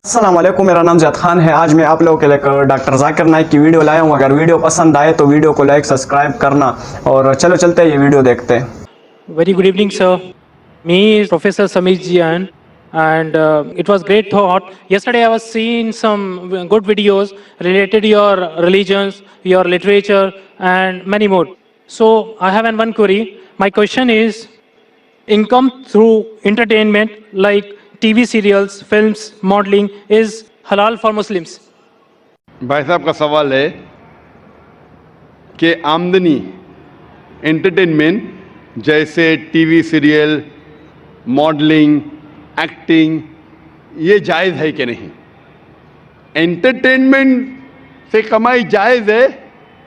अस्सलामुअलैकुम, मेरा नाम जैद खान है। आज मैं आप लोगों के लिए डॉक्टर जाकिर नाइक की वीडियो लाया हूँ। अगर वीडियो पसंद आए तो वीडियो को लाइक सब्सक्राइब करना। और चलो चलते हैं ये वीडियो देखते हैं। Very good evening, sir. Me is Professor Samir Jian, and it was great thought. Yesterday, I was seeing some good videos related to your religions, your literature, and many more. So, I have one query. My question is: income through entertainment, like TV serials, films, modeling, is halal for Muslims? भाई साहब का सवाल है कि आमदनी entertainment जैसे TV serial, modelling, acting, ये जायज़ है कि नहीं। एंटरटेनमेंट से कमाई जायज़ है,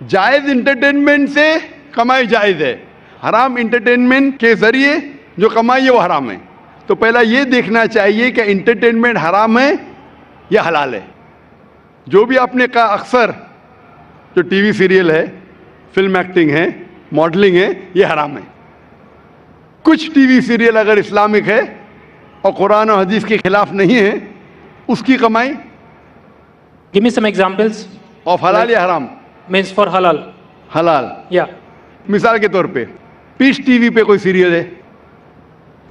जायज़ एंटरटेनमेंट से कमाई जायज़ है। हराम एंटरटेनमेंट के ज़रिए जो कमाई है वो हराम है। तो पहला ये देखना चाहिए कि एंटरटेनमेंट हराम है या हलाल है। जो भी आपने कहा, अक्सर जो टीवी सीरियल है, फिल्म एक्टिंग है, मॉडलिंग है, ये हराम है। कुछ टीवी सीरियल अगर इस्लामिक है और कुरान और हदीस के खिलाफ नहीं है, उसकी कमाई Give me some examples. Of हलाल या हराम? Means for halal. हलाल। Yeah. मिसाल के तौर पे पीस टीवी पे कोई सीरियल है,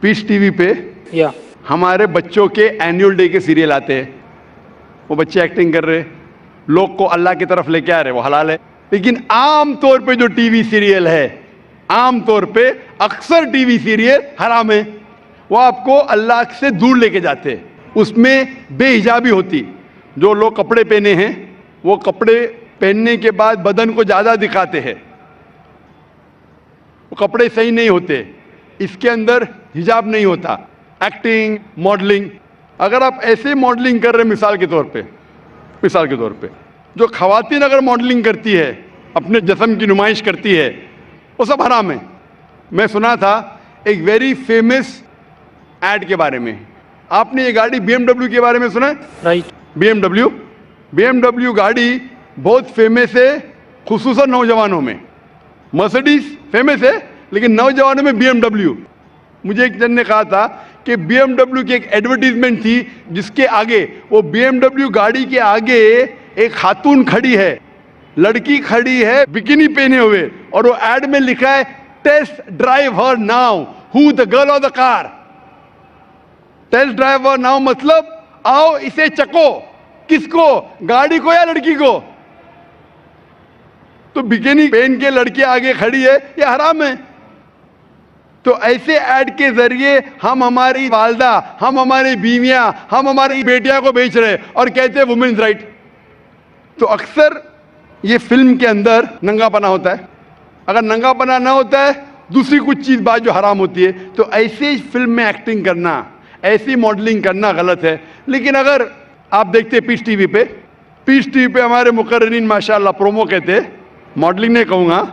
पीस टीवी पे Yeah. हमारे बच्चों के एनुअल डे के सीरियल आते हैं। वो बच्चे एक्टिंग कर रहे, लोग को अल्लाह की तरफ लेके आ रहे, वो हलाल है। लेकिन आम तौर पे जो टीवी सीरियल है, आम तौर पे अक्सर टीवी सीरियल हराम है। वो आपको अल्लाह से दूर लेके जाते हैं। उसमें बेहिजाबी होती, जो लोग कपड़े पहने हैं वो कपड़े पहनने के बाद बदन को ज़्यादा दिखाते हैं, वो कपड़े सही नहीं होते, इसके अंदर हिजाब नहीं होता। एक्टिंग, मॉडलिंग, अगर आप ऐसे मॉडलिंग कर रहे हैं, मिसाल के तौर पे जो खवातीन अगर मॉडलिंग करती है, अपने जिस्म की नुमाइश करती है, वो सब हराम है। मैं सुना था एक वेरी फेमस एड के बारे में। आपने ये गाड़ी BMW के बारे में सुना है? Right. BMW गाड़ी बहुत फेमस है, खुसूसन नौजवानों में। मर्सिडीज फेमस है, लेकिन नौजवानों में BMW। मुझे एक जन ने कहा था कि BMW की एक एडवर्टीजमेंट थी, जिसके आगे, वो BMW गाड़ी के आगे एक खातून खड़ी है, लड़की खड़ी है बिकिनी पहने हुए, और वो एड में लिखा है test drive her now, who the girl of the car. Test drive her now मतलब आओ इसे चको। किसको? गाड़ी को या लड़की को? तो बिकिनी पहन के लड़की आगे खड़ी है, ये हराम है। तो ऐसे ऐड के जरिए हम हमारी वालदा, हम हमारी बीवियां, हम हमारी बेटियां को बेच रहे और कहते हैं वुमेन्स राइट। तो अक्सर ये फिल्म के अंदर नंगापना होता है। अगर नंगापना ना होता है, दूसरी कुछ चीज़ बात जो हराम होती है, तो ऐसे फिल्म में एक्टिंग करना, ऐसी मॉडलिंग करना गलत है। लेकिन अगर आप देखते हैं पीस टीवी पे हमारे मुकर्रिरीन माशाल्लाह प्रोमो कहते, मॉडलिंग नहीं कहूँगा,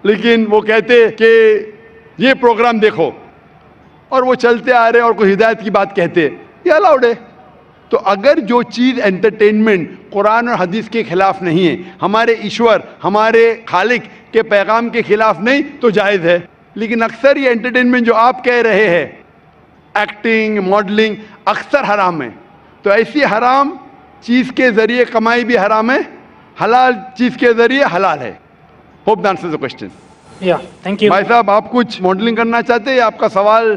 लेकिन वो कहते कि ये प्रोग्राम देखो, और वो चलते आ रहे और कोई हिदायत की बात कहते, ये अलाउड है। तो अगर जो चीज़ एंटरटेनमेंट कुरान और हदीस के खिलाफ नहीं है, हमारे ईश्वर, हमारे खालिक के पैगाम के खिलाफ नहीं, तो जायज़ है। लेकिन अक्सर ये एंटरटेनमेंट जो आप कह रहे हैं, एक्टिंग, मॉडलिंग, अक्सर हराम है। तो ऐसी हराम चीज़ के ज़रिए कमाई भी हराम है, हलाल चीज़ के ज़रिए हलाल है। Hope that answers the question. Yeah. Thank you. भाई साहब, आप कुछ मॉडलिंग करना चाहते हैं? आपका सवाल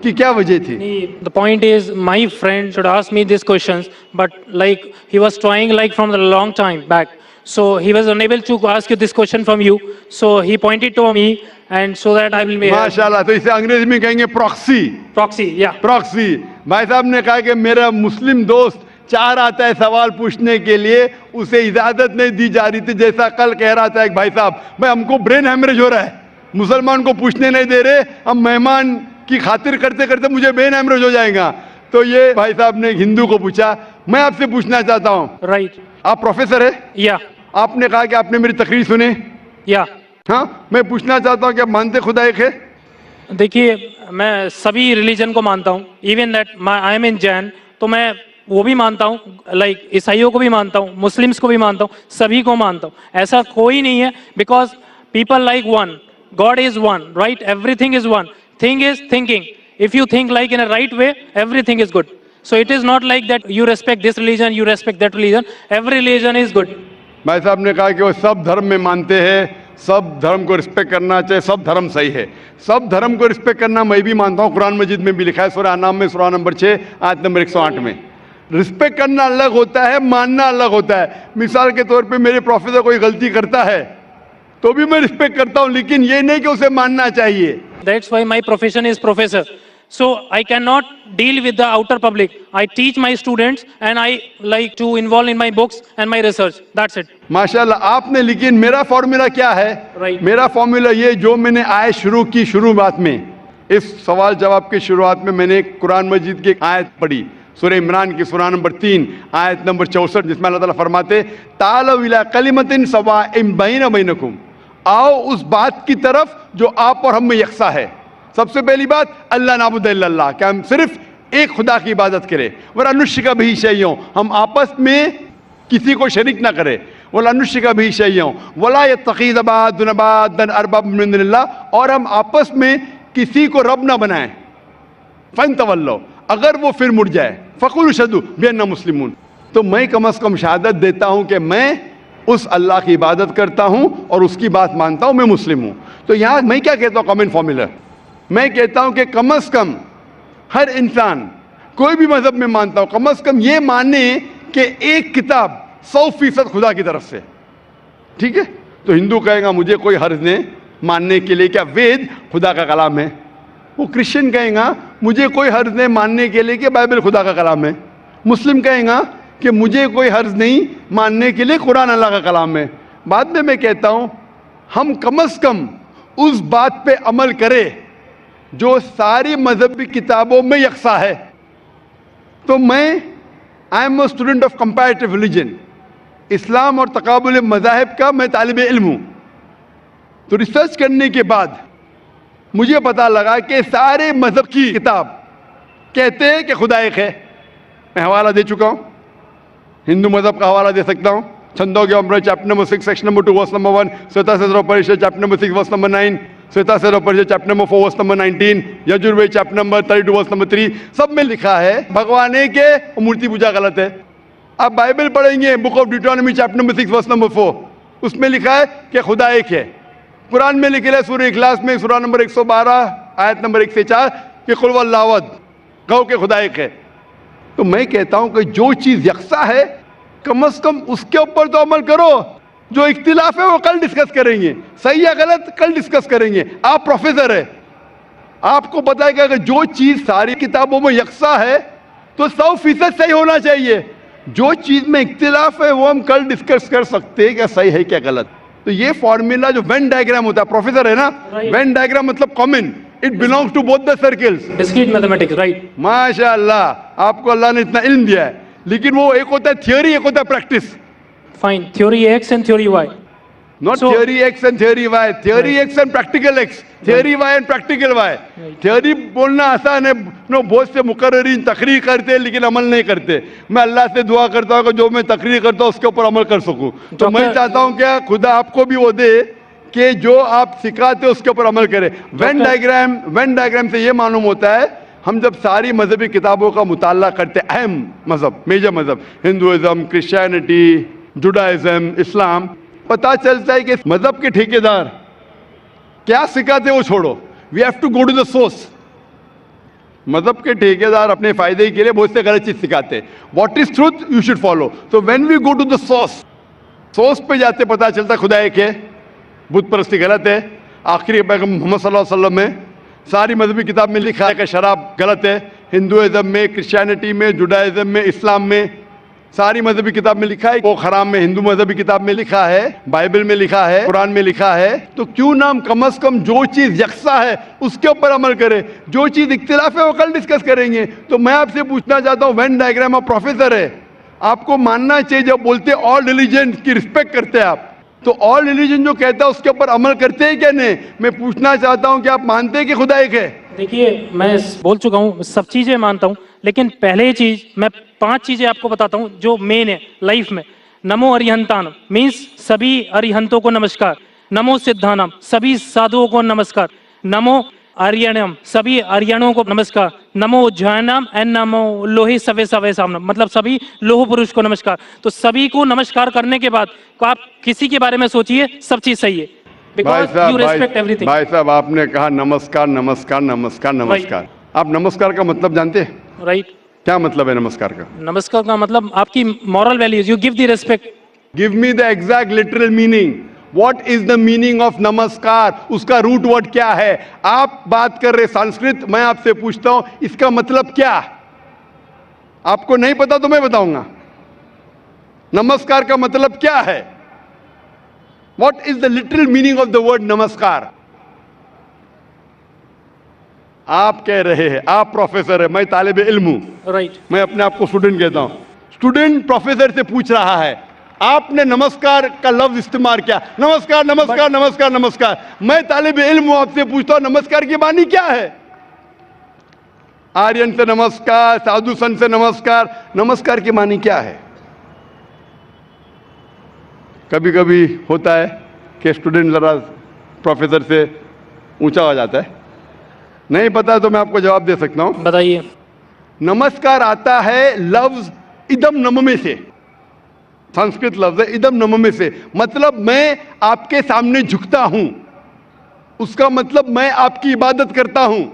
की क्या वजह थी? The point is, my friend should ask me these questions, but like he was trying like from a long time back, so he was unable to ask you this question from you. So he pointed to me, and so that I will be माशाल्लाह। तो इसे अंग्रेजी में कहेंगे proxy. proxy. Yeah. Proxy. भाई साहब ने कहा कि मेरा मुस्लिम दोस्त चाह रहा था सवाल पूछने के लिए, उसे इजाजत नहीं दी जा रही थी। जैसा कल कह रहा था एक भाई साहब, भाई हमको ब्रेन हैमरेज हो रहा है, मुसलमान को पूछने नहीं दे रहे, हम मेहमान की खातिर करते करते मुझे ब्रेन हैमरेज हो जाएगा। तो ये भाई साहब ने हिंदू को पूछा। मैं आपसे पूछना चाहता हूँ, Right. आप प्रोफेसर है? Yeah. आपने कहा कि आपने मेरी तकरीर सुने। Yeah. हाँ, मैं पूछना चाहता हूँ कि आप मानते खुदा एक है? देखिए, मैं सभी रिलीजन को मानता हूँ, इवन दैट आई एम इन जैन, तो मैं वो भी मानता हूँ, लाइक ईसाइयों को भी मानता हूँ, मुस्लिम्स को भी मानता हूँ, सभी को मानता हूँ। ऐसा कोई नहीं है, because people like one, God is one, right? Everything is one, thing is thinking. If you think like in a right way, everything is good. So it is not like that you respect this religion, you respect that religion. Every religion is good. भाई साहब ने कहा कि वो सब धर्म में मानते हैं, सब धर्म को रिस्पेक्ट करना चाहिए, सब धर्म सही है। सब धर्म को रिस्पेक्ट करना मैं भी मानता हूँ, कुरान मजीद में भी लिखा है, सूरह अनाम में सूरह नंबर 6 आयत नंबर 108 में। रिस्पेक्ट करना अलग होता है, मानना अलग होता है। मिसाल के तौर पे मेरे प्रोफेसर कोई गलती करता है तो भी मैं रिस्पेक्ट करता हूँ, लेकिन ये नहीं कि उसे मानना चाहिए। That's why my profession is professor. So I cannot deal with the outer public. I teach my students and I like to involve in my books and my research. That's it. माशाल्लाह आपने, लेकिन मेरा formula क्या है? Right. मेरा formula ये जो मैंने आयत शुरू की, शुरुआत में इस सवाल जवाब के शुरुआत में मैंने कुरान मजीद की एक आयत पढ़ी, सूरह इमरान की सूरह नंबर 3 आयत नंबर 64, जिसमें अल्लाह ताला फरमाते तालौ इला कलिमतिन सवाइम बैना बैनकुम, आओ उस बात की तरफ जो आप और हम में यकसा है। सबसे पहली बात अल्लाह नाबुद इल्लल्लाह, कि हम सिर्फ एक खुदा की इबादत करें। वला अनुशिका भी शैयों, हम आपस में किसी को शरीक ना करें। वला अनुशिका भी शैयों वला यत्तखिज़ बादुन अरबाब मिन दुनिल्लाह, और हम आपस में किसी को रब ना बनाएं। फन तवल्लो, अगर वो फिर मुड़ जाए, फ़कुलू शहदू बिअन्ना मुस्लिमून, तो मैं कम से कम शहादत देता हूं कि मैं उस अल्लाह की इबादत करता हूं और उसकी बात मानता हूं, मैं मुस्लिम हूं। तो यहां मैं क्या कहता हूं, कॉमन फॉर्मूला मैं कहता हूं कि कम से कम हर इंसान, कोई भी मजहब में मानता हूं, कम से कम ये माने कि एक किताब 100% खुदा की तरफ से, ठीक है। तो हिंदू कहेगा मुझे कोई हर्ज नहीं मानने के लिए क्या वेद खुदा का कलाम है। वो क्रिश्चियन कहेगा मुझे कोई हर्ज नहीं मानने के लिए कि बाइबल खुदा का कलाम है। मुस्लिम कहेगा कि मुझे कोई हर्ज नहीं मानने के लिए कुरान अल्लाह का कलाम है। बाद में मैं कहता हूं हम कम से कम उस बात पे अमल करें जो सारी मजहबी किताबों में यकसा है। तो मैं I am a student of comparative religion, इस्लाम और तकाबुल मज़ाहिब का मैं तालिब इल्म हूँ। तो रिसर्च करने के बाद मुझे पता लगा कि सारे मजहब की किताब कहते हैं कि खुदा एक है। मैं हवाला दे चुका हूँ, हिंदू मजहब का हवाला दे सकता हूँ, छंदोग्य अमृत chapter number 6 section number 2 verse number 1, श्वेता परिषद चैप्टर नंबर 6 वर्स नंबर 9, श्वेता परिषद chapter number 4 verse number 19, Yajurveda chapter number 32 verse number 3, सब में लिखा है भगवान एक है और मूर्ति पूजा गलत है। आप बाइबल पढ़ेंगे, book of Deuteronomy chapter number 6 verse number 4, उसमें लिखा है कि खुदा एक है। कुरान में लिखा है सूरह इखलास में सूरह नंबर 112 आयत नंबर 1 से 4 कि कुल वल्लाहु अहद, कहो कि खुदा एक है। तो मैं कहता हूं कि जो चीज यकसा है कम से कम उसके ऊपर तो अमल करो। जो इख्तिलाफ है वो कल डिस्कस करेंगे, सही या गलत कल डिस्कस करेंगे। आप प्रोफेसर है, आपको पता है कि अगर जो चीज सारी किताबों में यकसा है तो 100% सही होना चाहिए। जो चीज में इख्तिलाफ है वो हम कल डिस्कस कर सकते हैं क्या सही है क्या गलत। तो ये फॉर्मूला जो वेन डायग्राम होता है, प्रोफेसर है ना, वेन डायग्राम मतलब common, it belongs to both the circles. Discrete mathematics, right? माशाअल्लाह, आपको अल्लाह ने इतना इल्म दिया है। लेकिन वो एक होता है थियोरी, एक होता है practice. Fine. Theory X and theory Y. Not So- theory X and theory Y, theory X and practical X, theory Y and practical Y. Theory बोलना आसान है, नो बहुत से मुकर्रिरीन तकरीर करते हैं लेकिन अमल नहीं करते। मैं अल्लाह से दुआ करता हूँ कि जो मैं तकरीर करता हूँ उसके ऊपर अमल कर सकूँ। तो मैं चाहता हूँ क्या खुदा आपको भी वो दे कि जो आप सिखाते हो उसके ऊपर अमल करें। वेन डायग्राम से ये मालूम होता है हम जब सारी मजहबी किताबों का मुताला करते, अहम मजहब, मेजर मजहब, हिंदुइज्म, क्रिश्चियनिटी, जुडाइज्म, इस्लाम, पता चलता है कि मजहब के ठेकेदार क्या सिखाते वो छोड़ो, we have to go to the source. मजहब के ठेकेदार अपने फायदे के लिए बहुत से गलत चीज सिखाते हैं। What is truth you should follow. तो when we go to the source, source पे जाते पता चलता खुदा एक है, बुत परस्ती गलत है। आखिरी पैगंबर मोहम्मद सल्लल्लाहु अलैहि वसल्लम में सारी मजहबी किताब में लिखा है कि शराब गलत है। हिंदुइज्म में, क्रिश्चियनिटी में, जुडाइज्म में, इस्लाम में, सारी मजहबी किताब में लिखा है। वो हराम में हिंदू मजहबी किताब में लिखा है, बाइबल में लिखा है, कुरान में लिखा है। तो क्यों ना हम कम से कम जो चीज यकसा है उसके ऊपर अमल करें। जो चीज इख्तिलाफ है वो कल डिस्कस करेंगे। तो मैं आपसे पूछना चाहता हूँ, वेन डायग्राम आप प्रोफेसर है, आपको मानना चाहिए जब बोलते ऑल रिलीजन की रिस्पेक्ट करते हैं आप, तो ऑल रिलीजन जो कहता है उसके ऊपर अमल करते हैं क्या नहीं। मैं पूछना चाहता हूँ कि आप मानते हैं कि खुदा एक है। देखिए, मैं बोल चुका हूँ, सब चीजें मानता हूँ, लेकिन पहले चीज मैं 5 चीजें आपको बताता हूँ जो मेन है लाइफ में। नमो अरिहंतानम मीन्स सभी अरिहंतों को नमस्कार। नमो सिद्धानम सभी साधुओं को नमस्कार। नमो आर्यनम, सभी आर्यनों को नमस्कार। नमो उज्जैनम एंड नमो लोहे सवे सवे सामनम, मतलब सभी लोह पुरुष को नमस्कार। तो सभी को नमस्कार करने के बाद को आप किसी के बारे में सोचिए, सब चीज सही है, बिकॉज यू रेस्पेक्ट एवरीथिंग। भाई साहब आपने कहा नमस्कार नमस्कार नमस्कार नमस्कार, आप नमस्कार का मतलब जानते हैं? राइट। क्या मतलब है नमस्कार का? नमस्कार का मतलब आपकी moral values, you give the respect. Give me the exact literal meaning. What is the meaning of नमस्कार? उसका रूट वर्ड क्या है? आप बात कर रहे संस्कृत, मैं आपसे पूछता हूं इसका मतलब क्या? आपको नहीं पता तो मैं बताऊंगा। नमस्कार का मतलब क्या है? What is the literal meaning of the word नमस्कार? आप कह रहे हैं, आप प्रोफेसर है, मैं तालिब इल्म हूं। राइट। मैं अपने आप को स्टूडेंट कहता हूं। स्टूडेंट प्रोफेसर से पूछ रहा है, आपने नमस्कार का लफ्ज इस्तेमाल किया, नमस्कार नमस्कार नमस्कार नमस्कार। मैं तालिब इल्म हूं, आपसे पूछता हूं नमस्कार की मानी क्या है? आर्यन से नमस्कार, साधु संत से नमस्कार, नमस्कार की मानी क्या है? कभी कभी होता है कि स्टूडेंट जरा प्रोफेसर से ऊंचा हो जाता है। नहीं पता तो मैं आपको जवाब दे सकता हूं। बताइए। नमस्कार आता है लफ्ज इदम नम में से, संस्कृत लफ्ज है इदम नम में से, मतलब मैं आपके सामने झुकता हूं। उसका मतलब मैं आपकी इबादत करता हूं।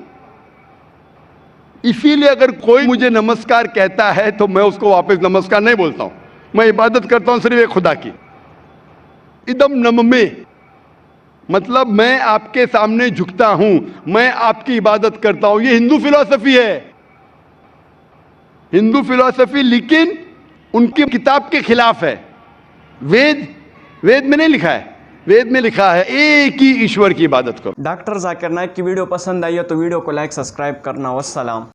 इसीलिए अगर कोई मुझे नमस्कार कहता है तो मैं उसको वापस नमस्कार नहीं बोलता हूं, मैं इबादत करता हूं सिर्फ एक खुदा की। इदम नम में मतलब मैं आपके सामने झुकता हूं, मैं आपकी इबादत करता हूं। ये हिंदू फिलॉसफी है, हिंदू फिलॉसफी, लेकिन उनकी किताब के खिलाफ है। वेद में नहीं लिखा है, वेद में लिखा है एक ही ईश्वर की इबादत करो। डॉक्टर जाकिर नाइक की वीडियो पसंद आई है तो वीडियो को लाइक सब्सक्राइब करना। वस्सलाम।